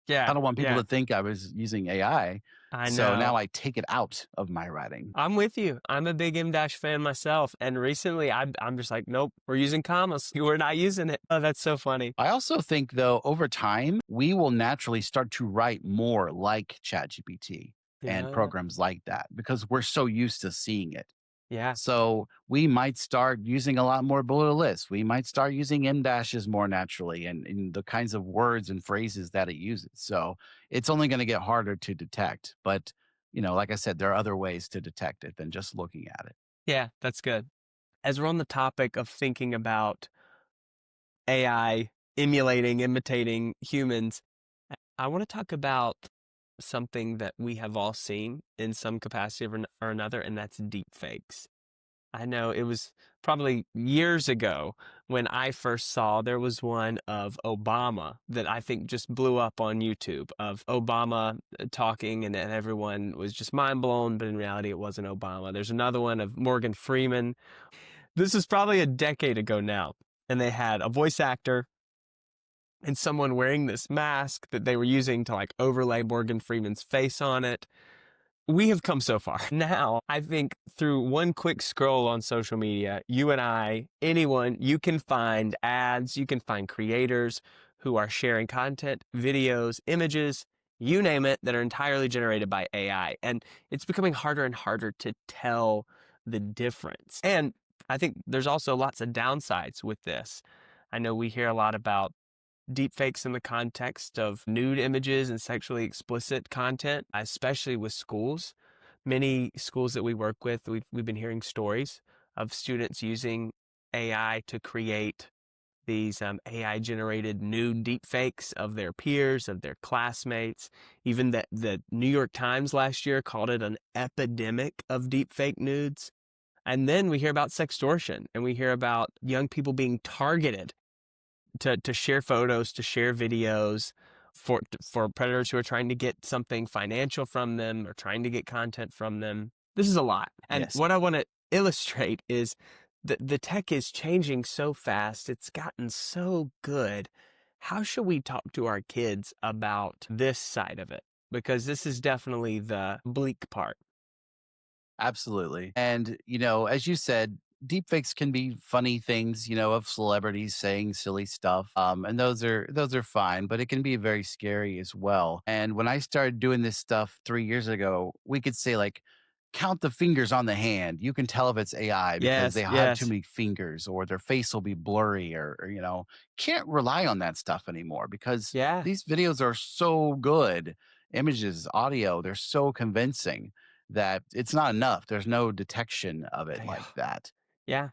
I Yeah. don't want people Yeah. to think I was using AI. I So now know. I take it out of my writing. I'm with you. I'm a big M dash fan myself. And recently I'm just like, nope, we're using commas. We're not using it. Oh, that's so funny. I also think, though, over time, we will naturally start to write more like ChatGPT and Yeah. programs like that because we're so used to seeing it. Yeah. So we might start using a lot more bullet lists. We might start using M dashes more naturally and in the kinds of words and phrases that it uses. So it's only going to get harder to detect. But, like I said, there are other ways to detect it than just looking at it. Yeah. That's good. As we're on the topic of thinking about AI emulating, imitating humans, I want to talk about something that we have all seen in some capacity or another, and that's deepfakes. I know it was probably years ago when I first saw there was one of Obama that I think just blew up on YouTube of Obama talking and everyone was just mind blown, but in reality it wasn't Obama. There's another one of Morgan Freeman. This is probably a decade ago now. And they had a voice actor and someone wearing this mask that they were using to like overlay Morgan Freeman's face on it. We have come so far. Now, I think through one quick scroll on social media, you and I, anyone, you can find ads, you can find creators who are sharing content, videos, images, you name it, that are entirely generated by AI. And it's becoming harder and harder to tell the difference. And I think there's also lots of downsides with this. I know we hear a lot about deepfakes in the context of nude images and sexually explicit content, especially with schools. Many schools that we work with, we've been hearing stories of students using AI to create these AI generated nude deepfakes of their peers, of their classmates. Even the New York Times last year called it an epidemic of deepfake nudes. And then we hear about sextortion, and we hear about young people being targeted to share photos, to share videos for predators who are trying to get something financial from them or trying to get content from them. This is a lot. And Yes. what I want to illustrate is the tech is changing so fast. It's gotten so good. How should we talk to our kids about this side of it? Because this is definitely the bleak part. Absolutely. And, as you said, deepfakes can be funny things, of celebrities saying silly stuff. And those are fine, but it can be very scary as well. And when I started doing this stuff 3 years ago, we could say like count the fingers on the hand. You can tell if it's AI because they Yes, have too yes. many fingers or their face will be blurry or can't rely on that stuff anymore because Yeah, these videos are so good. Images, audio, they're so convincing that it's not enough. There's no detection of it they like that. yeah,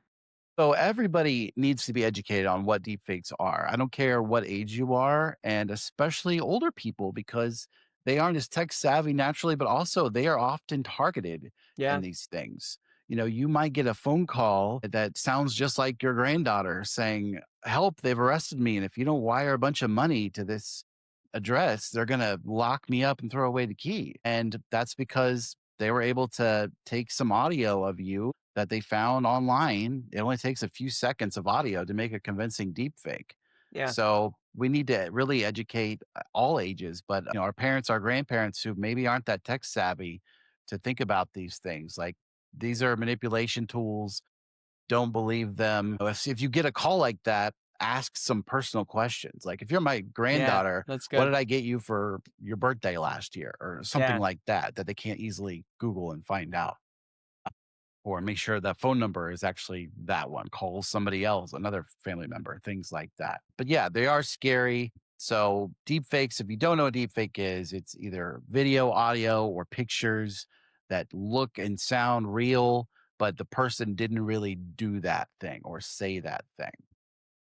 So everybody needs to be educated on what deepfakes are. I don't care what age you are, and especially older people because they aren't as tech savvy naturally, but also they are often targeted in yeah, these things. You might get a phone call that sounds just like your granddaughter saying, "Help, they've arrested me. And if you don't wire a bunch of money to this address, they're going to lock me up and throw away the key." And that's because they were able to take some audio of you that they found online. It only takes a few seconds of audio to make a convincing deep fake. yeah, So we need to really educate all ages, but our parents, our grandparents who maybe aren't that tech savvy to think about these things. Like these are manipulation tools. Don't believe them. If you get a call like that, ask some personal questions. Like if you're my yeah. granddaughter, That's what good. did I get you for your birthday last year? Or something Yeah, like that they can't easily Google and find out. Or make sure that phone number is actually that one. Call somebody else, another family member, things like that. But yeah, they are scary. So deep fakes, if you don't know what deep fake is, it's either video, audio, or pictures that look and sound real, but the person didn't really do that thing or say that thing.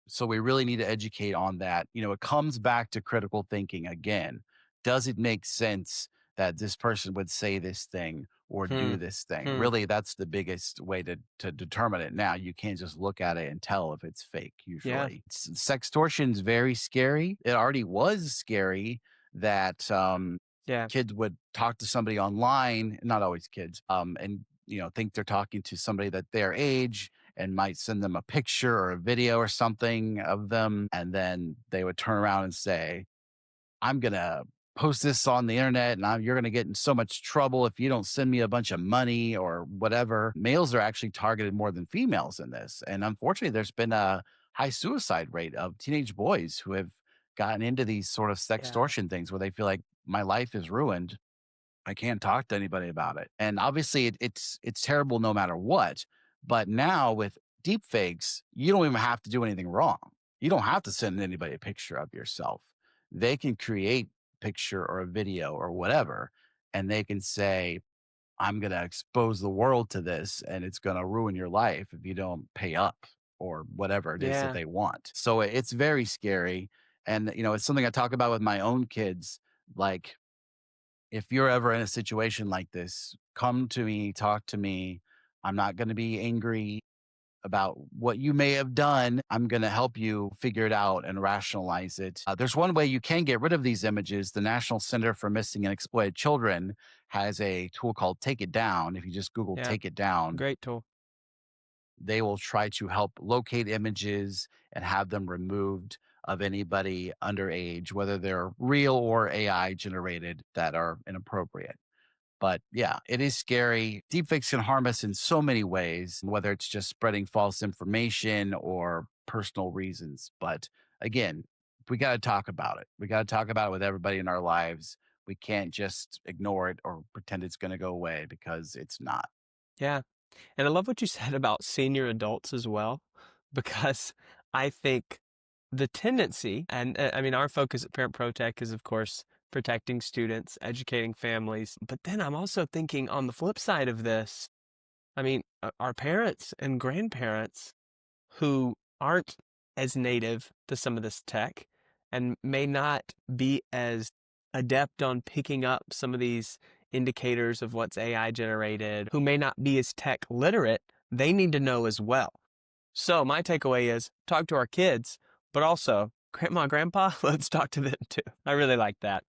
So we really need to educate on that. It comes back to critical thinking again. Does it make sense that this person would say this thing or hmm, do this thing? hmm, Really, that's the biggest way to determine it now. You can't just look at it and tell if it's fake, yeah, usually. Sextortion is very scary. It already was scary that yeah, kids would talk to somebody online, not always kids, and think they're talking to somebody that their age and might send them a picture or a video or something of them. And then they would turn around and say, I'm going to post this on the internet and you're going to get in so much trouble if you don't send me a bunch of money or whatever. Males are actually targeted more than females in this. And unfortunately, there's been a high suicide rate of teenage boys who have gotten into these sort of yeah, sextortion things where they feel like my life is ruined. I can't talk to anybody about it. And obviously it's terrible no matter what. But now with deep fakes, you don't even have to do anything wrong. You don't have to send anybody a picture of yourself. They can create a picture or a video or whatever, and they can say, I'm gonna expose the world to this and it's gonna ruin your life if you don't pay up or whatever it is that yeah, they want. So it's very scary. And it's something I talk about with my own kids. Like if you're ever in a situation like this, come to me, talk to me. I'm not going to be angry about what you may have done. I'm going to help you figure it out and rationalize it. There's one way you can get rid of these images. The National Center for Missing and Exploited Children has a tool called Take It Down. If you just Google yeah. Take It Down, Great tool. they will try to help locate images and have them removed of anybody underage, whether they're real or AI generated that are inappropriate. But yeah, it is scary. Deepfakes can harm us in so many ways, whether it's just spreading false information or personal reasons. But again, we got to talk about it. We got to talk about it with everybody in our lives. We can't just ignore it or pretend it's going to go away because it's not. Yeah. And I love what you said about senior adults as well, because I think the tendency, and I mean, our focus at Parent ProTech is, of course, protecting students, educating families. But then I'm also thinking on the flip side of this, I mean, our parents and grandparents who aren't as native to some of this tech and may not be as adept on picking up some of these indicators of what's AI generated, who may not be as tech literate, they need to know as well. So my takeaway is talk to our kids, but also grandma, grandpa, let's talk to them too. I really like that.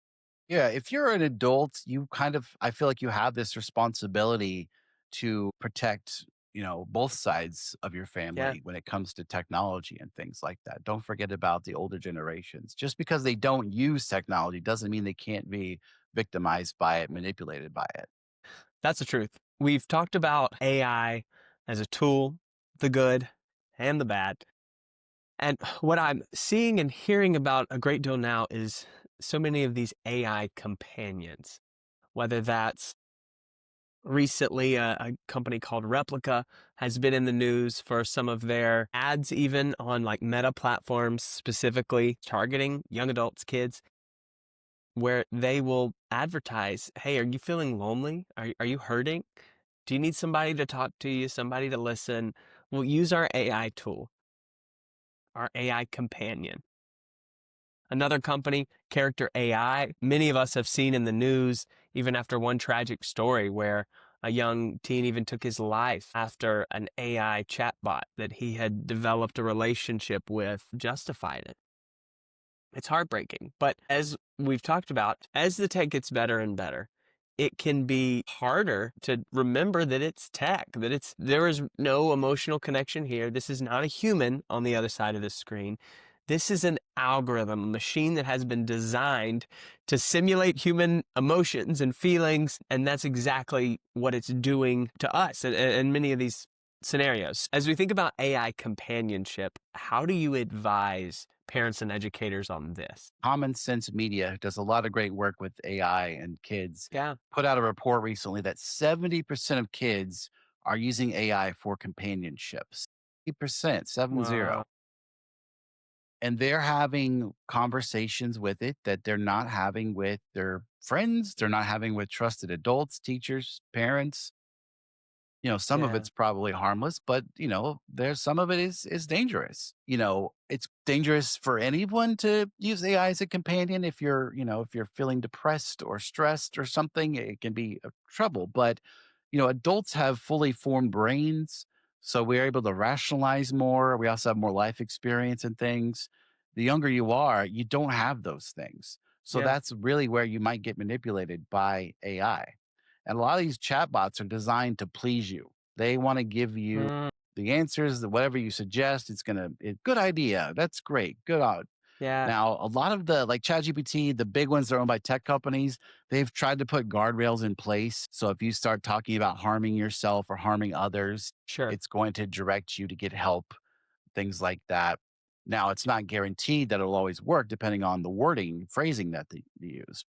Yeah, if you're an adult, you kind of I feel like you have this responsibility to protect, both sides of your Yeah. family when it comes to technology and things like that. Don't forget about the older generations. Just because they don't use technology doesn't mean they can't be victimized by it, manipulated by it. That's the truth. We've talked about AI as a tool, the good and the bad. And what I'm seeing and hearing about a great deal now is so many of these AI companions, whether that's recently a company called Replica has been in the news for some of their ads, even on like Meta platforms, specifically targeting young adults, kids, where they will advertise, hey, are you feeling lonely? Are you hurting? Do you need somebody to talk to you, somebody to listen? We'll use our AI tool, our AI companion. Another company, Character AI, many of us have seen in the news, even after one tragic story where a young teen even took his life after an AI chatbot that he had developed a relationship with justified it. It's heartbreaking. But as we've talked about, as the tech gets better and better, it can be harder to remember that it's tech, that there is no emotional connection here. This is not a human on the other side of the screen. This is an algorithm, a machine that has been designed to simulate human emotions and feelings. And that's exactly what it's doing to us in many of these scenarios. As we think about AI companionship, how do you advise parents and educators on this? Common Sense Media does a lot of great work with AI and kids. Yeah. Put out a report recently that 70% of kids are using AI for companionships. 70%, 7-0. Wow. And they're having conversations with it that they're not having with their friends, they're not having with trusted adults, teachers, parents. Some of Yeah. it's probably harmless, but there's some of it is dangerous. It's dangerous for anyone to use AI as a companion if you're feeling depressed or stressed or something, it can be a trouble. But adults have fully formed brains, so we're able to rationalize more. We also have more life experience and things. The younger you are, you don't have those things. So Yeah. that's really where you might get manipulated by AI. And a lot of these chatbots are designed to please you. They want to give you Mm, the answers that whatever you suggest, good idea. That's great. Good on. yeah. Now, a lot of the like ChatGPT, the big ones that are owned by tech companies, they've tried to put guardrails in place. So if you start talking about harming yourself or harming others, Sure. it's going to direct you to get help, things like that. Now, it's not guaranteed that it'll always work depending on the wording, phrasing that they use.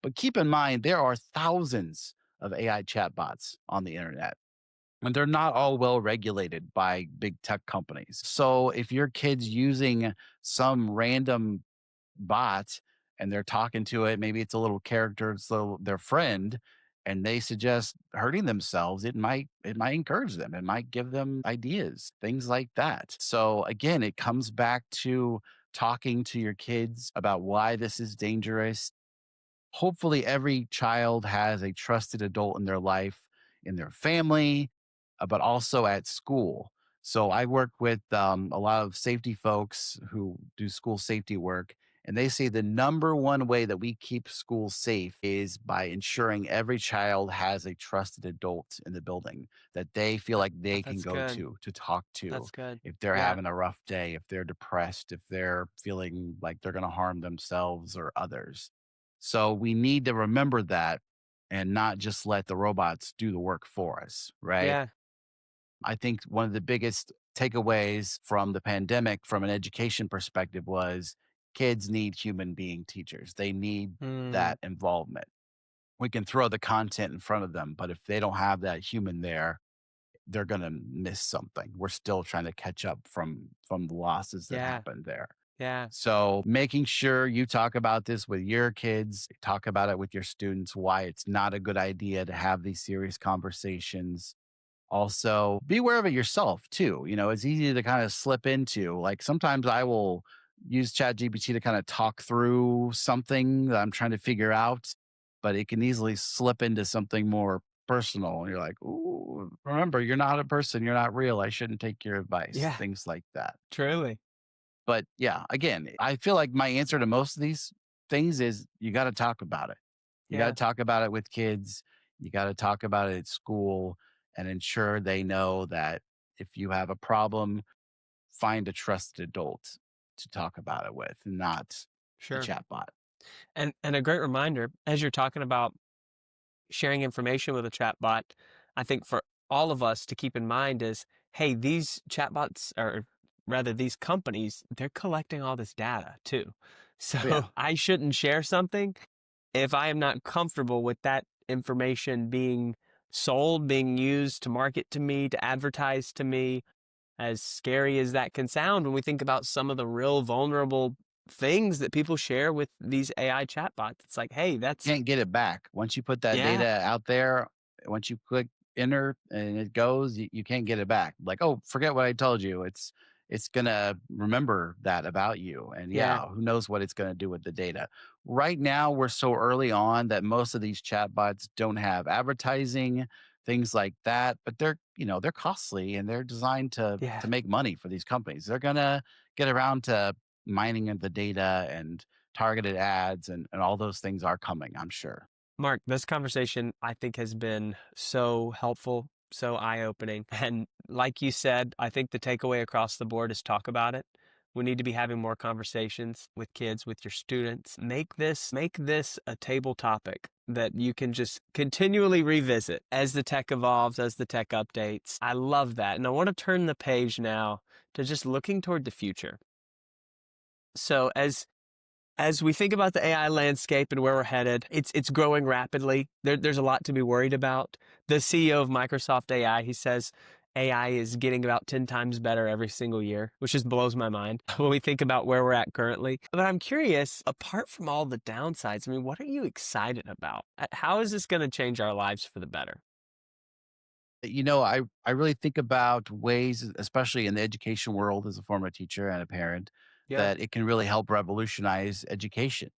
But keep in mind, there are thousands of AI chatbots on the internet, and they're not all well regulated by big tech companies. So if your kid's using some random bot and they're talking to it, maybe it's a little character, so their friend, and they suggest hurting themselves, it might encourage them. It might give them ideas, things like that. So again, it comes back to talking to your kids about why this is dangerous. Hopefully every child has a trusted adult in their life, in their family, but also at school. So I work with a lot of safety folks who do school safety work, and they say the number one way that we keep schools safe is by ensuring every child has a trusted adult in the building that they feel like they can That's go good. to talk to That's good. if they're Yeah. having a rough day, if they're depressed, if they're feeling like they're going to harm themselves or others. So we need to remember that and not just let the robots do the work for us, right? Yeah. I think one of the biggest takeaways from the pandemic from an education perspective was kids need human being teachers. They need Mm, that involvement. We can throw the content in front of them, but if they don't have that human there, they're going to miss something. We're still trying to catch up from the losses that yeah. happened there. Yeah. So making sure you talk about this with your kids, talk about it with your students, why it's not a good idea to have these serious conversations. Also, be aware of it yourself too. It's easy to kind of slip into. Like sometimes I will use ChatGPT to kind of talk through something that I'm trying to figure out, but it can easily slip into something more personal. And you're like, ooh, remember, you're not a person, you're not real. I shouldn't take your advice. Yeah, Things like that. truly. But yeah, again, I feel like my answer to most of these things is you got to talk about it. You got to Yeah, talk about it with kids. You got to talk about it at school and ensure they know that if you have a problem, find a trusted adult to talk about it with, not a sure. chatbot. And a great reminder as you're talking about sharing information with a chatbot, I think for all of us to keep in mind is, hey, these chatbots, or rather these companies, they're collecting all this data too. Oh, yeah. So I shouldn't share something if I am not comfortable with that information being sold, being used to market to me, to advertise to me. As scary as that can sound when we think about some of the real vulnerable things that people share with these AI chatbots. It's like, hey, that's, Can't get it back. Once you put that yeah, data out there, once you click enter and it goes, you can't get it back. Like, oh, forget what I told you. It's gonna remember that about you. And yeah, yeah, who knows what it's gonna do with the data. Right now, we're so early on that most of these chatbots don't have advertising, things like that, but they're costly and they're designed yeah. to make money for these companies. They're gonna get around to mining of the data and targeted ads and all those things are coming, I'm sure. Mark, this conversation I think has been so helpful, so eye opening. And like you said, I think the takeaway across the board is talk about it. We need to be having more conversations with kids, with your students. Make this a table topic that you can just continually revisit as the tech evolves, as the tech updates. I love that. And I want to turn the page now to just looking toward the future. So as we think about the AI landscape and where we're headed, it's growing rapidly. There's a lot to be worried about. The CEO of Microsoft AI, he says AI is getting about 10 times better every single year, which just blows my mind when we think about where we're at currently. But I'm curious, apart from all the downsides, I mean, what are you excited about? How is this going to change our lives for the better? I really think about ways, especially in the education world as a former teacher and a parent, Yeah. that it can really help revolutionize education.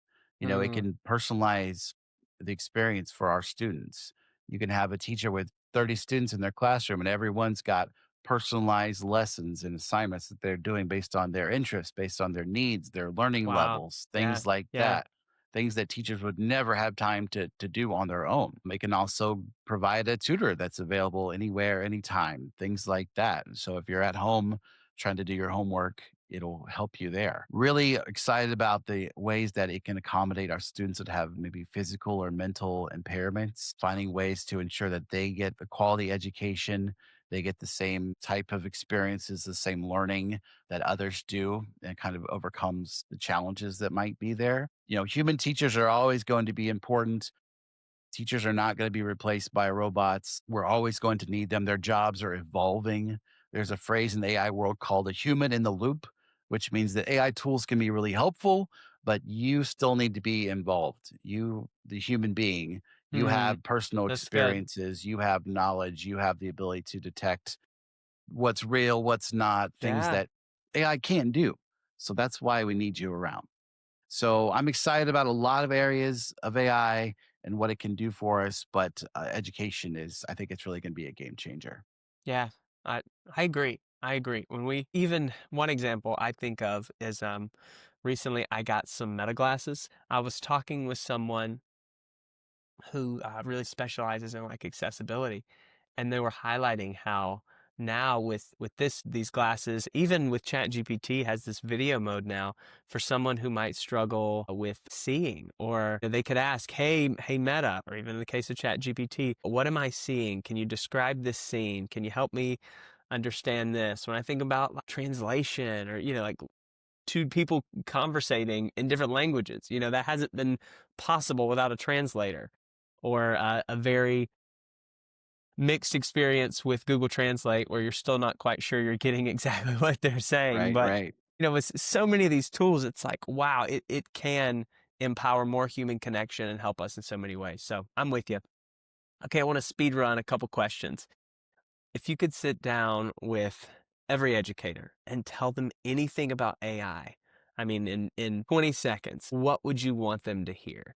It Mm, can personalize the experience for our students. You can have a teacher with 30 students in their classroom, and everyone's got personalized lessons and assignments that they're doing based on their interests, based on their needs, their learning wow. levels, Yeah. things like Yeah. that. Things that teachers would never have time to do on their own. They can also provide a tutor that's available anywhere, anytime, things like that. So if you're at home trying to do your homework, it'll help you there. Really excited about the ways that it can accommodate our students that have maybe physical or mental impairments, finding ways to ensure that they get the quality education, they get the same type of experiences, the same learning that others do, and kind of overcomes the challenges that might be there. Human teachers are always going to be important. Teachers are not going to be replaced by robots. We're always going to need them. Their jobs are evolving. There's a phrase in the AI world called a human in the loop, which means that AI tools can be really helpful, but you still need to be involved. You, the human being, you Mm, have personal that's good. experiences, you have knowledge, you have the ability to detect what's real, what's not, things Yeah. that AI can't do. So that's why we need you around. So I'm excited about a lot of areas of AI and what it can do for us, but education is, I think it's really going to be a game changer. Yeah, I I agree. I agree. When we even one example I think of is recently I got some meta glasses. I was talking with someone who really specializes in like accessibility, and they were highlighting how now with these glasses, even with ChatGPT has this video mode now for someone who might struggle with seeing, or they could ask, hey Meta, or even in the case of ChatGPT, what am I seeing? Can you describe this scene? Can you help me understand this? When I think about like, translation, or like two people conversating in different languages, that hasn't been possible without a translator, or a very mixed experience with Google Translate where you're still not quite sure you're getting exactly what they're saying. Right, But, right. with so many of these tools, it's like, wow, it can empower more human connection and help us in so many ways. So I'm with you. Okay, I want to speed run a couple questions. If you could sit down with every educator and tell them anything about I mean, in 20 seconds, what would you want them to hear?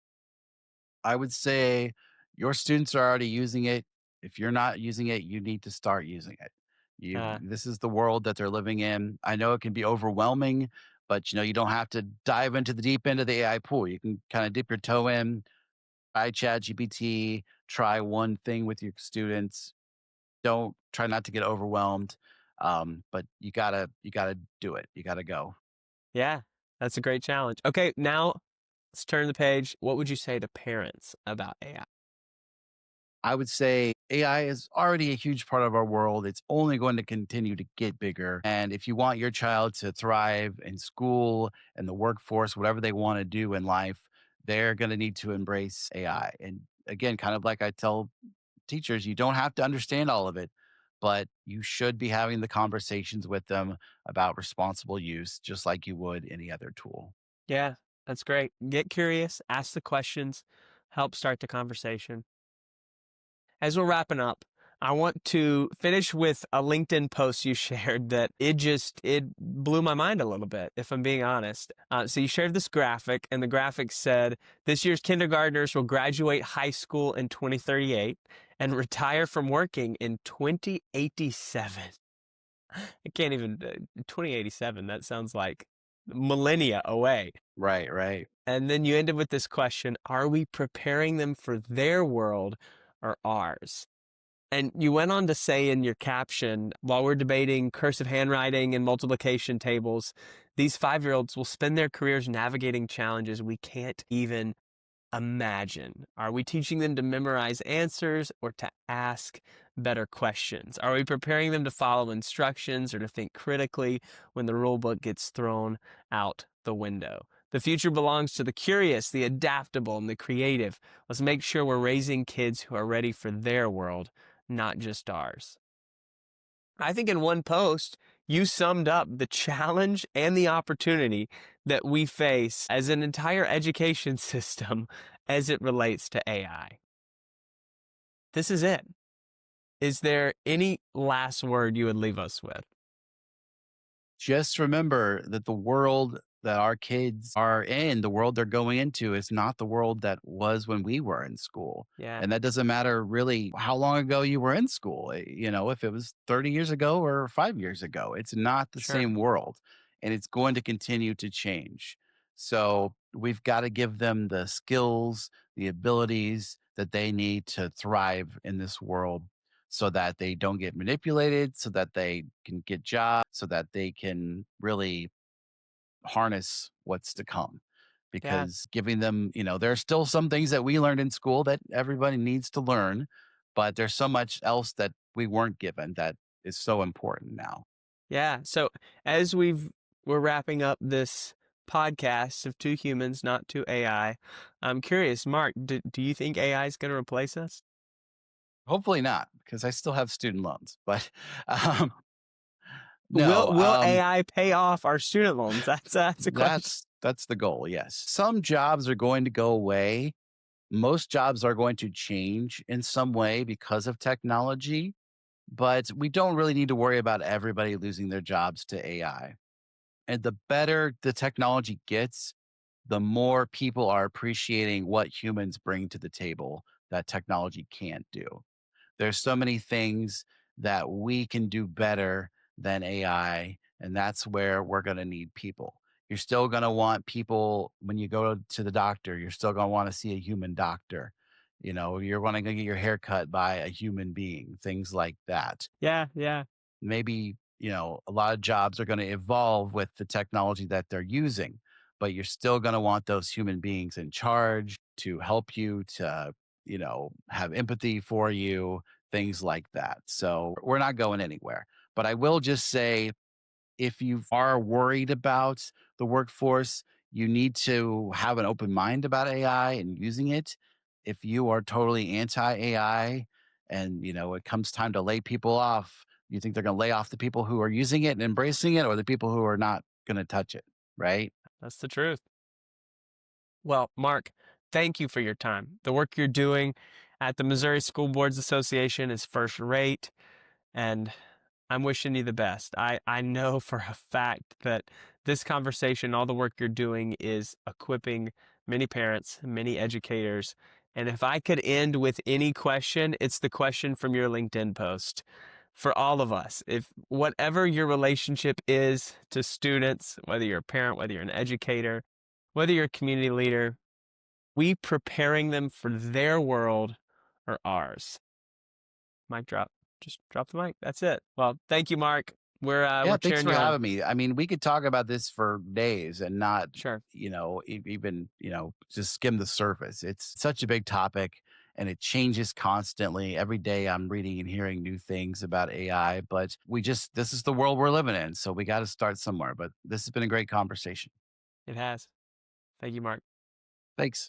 I would say your students are already using it. If you're not using it, you need to start using it. Uh, This is the world that they're living in. I know it can be overwhelming, but you don't have to dive into the deep end of the AI pool. You can kind of dip your toe in, try Chat GPT, try one thing with your students. Don't try not to get overwhelmed. But you gotta do it. You gotta go. yeah, that's a great challenge. Okay, now let's turn the page. What would you say to parents about AI? I would say AI is already a huge part of our world. It's only going to continue to get bigger. And if you want your child to thrive in school and the workforce, whatever they want to do in life, they're going to need to embrace AI. And again, kind of like I tell teachers, you don't have to understand all of it, but you should be having the conversations with them about responsible use, just like you would any other tool. Yeah, that's great. Get curious, ask the questions, help start the conversation. As we're wrapping up, I want to finish with a LinkedIn post you shared that it blew my mind a little bit, if I'm being honest. So you shared this graphic, and the graphic said, "This year's kindergartners will graduate high school in 2038 and retire from working in 2087." I can't even 2087. That sounds like millennia away. Right, right. And then you ended with this question: are we preparing them for their world or ours? And you went on to say in your caption, while we're debating cursive handwriting and multiplication tables, these 5-year-olds will spend their careers navigating challenges we can't even imagine. Are we teaching them to memorize answers or to ask better questions? Are we preparing them to follow instructions or to think critically when the rule book gets thrown out the window? The future belongs to the curious, the adaptable, and the creative. Let's make sure we're raising kids who are ready for their world, not just ours. I think in one post, you summed up the challenge and the opportunity that we face as an entire education system as it relates to AI. This is it. Is there any last word you would leave us with? Just remember that the world that our kids are in, the world they're going into, is not the world that was when we were in school. Yeah, And that doesn't matter really how long ago you were in school. If it was 30 years ago or 5 years ago, it's not the sure. same world and it's going to continue to change. So we've got to give them the skills, the abilities that they need to thrive in this world so that they don't get manipulated, so that they can get jobs, so that they can really harness what's to come. Yeah, Because giving them, there are still some things that we learned in school that everybody needs to learn, but there's so much else that we weren't given that is so important now. yeah. So as we're wrapping up this podcast of two humans, not two AI, I'm curious, Mark, do you think AI is going to replace us? Hopefully not, because I still have student loans. But um, Will no, will AI pay off our student loans? That's a question. that's the goal. Yes, some jobs are going to go away. Most jobs are going to change in some way because of technology, but we don't really need to worry about everybody losing their jobs to AI. And the better the technology gets, the more people are appreciating what humans bring to the table that technology can't do. There's so many things that we can do better than AI, and that's where we're going to need people. You're still going to want people when you go to the doctor, you're still going to want to see a human doctor. You're wanting to get your hair cut by a human being, things like that. Yeah, yeah. Maybe, a lot of jobs are going to evolve with the technology that they're using, but you're still going to want those human beings in charge to help you to, have empathy for you, things like that. So we're not going anywhere. But I will just say if you are worried about the workforce, you need to have an open mind about AI and using it. If you are totally anti AI and it comes time to lay people off, you think they're going to lay off the people who are using it and embracing it or the people who are not going to touch it, right? That's the truth. Well, Mark, thank you for your time. The work you're doing at the Missouri School Boards Association is first rate. And I'm wishing you the best. I know for a fact that this conversation, all the work you're doing is equipping many parents, many educators. And if I could end with any question, it's the question from your LinkedIn post for all of us. If whatever your relationship is to students, whether you're a parent, whether you're an educator, whether you're a community leader, we preparing them for their world or ours? Mic drop. Just drop the mic. That's it. Well, thank you, Mark. Yeah, We're thanks cheering for you on. having me. I mean, we could talk about this for days and not, Sure. even, just skim the surface. It's such a big topic and it changes constantly. Every day I'm reading and hearing new things about AI, but this is the world we're living in. So we got to start somewhere. But this has been a great conversation. It has. Thank you, Mark. Thanks.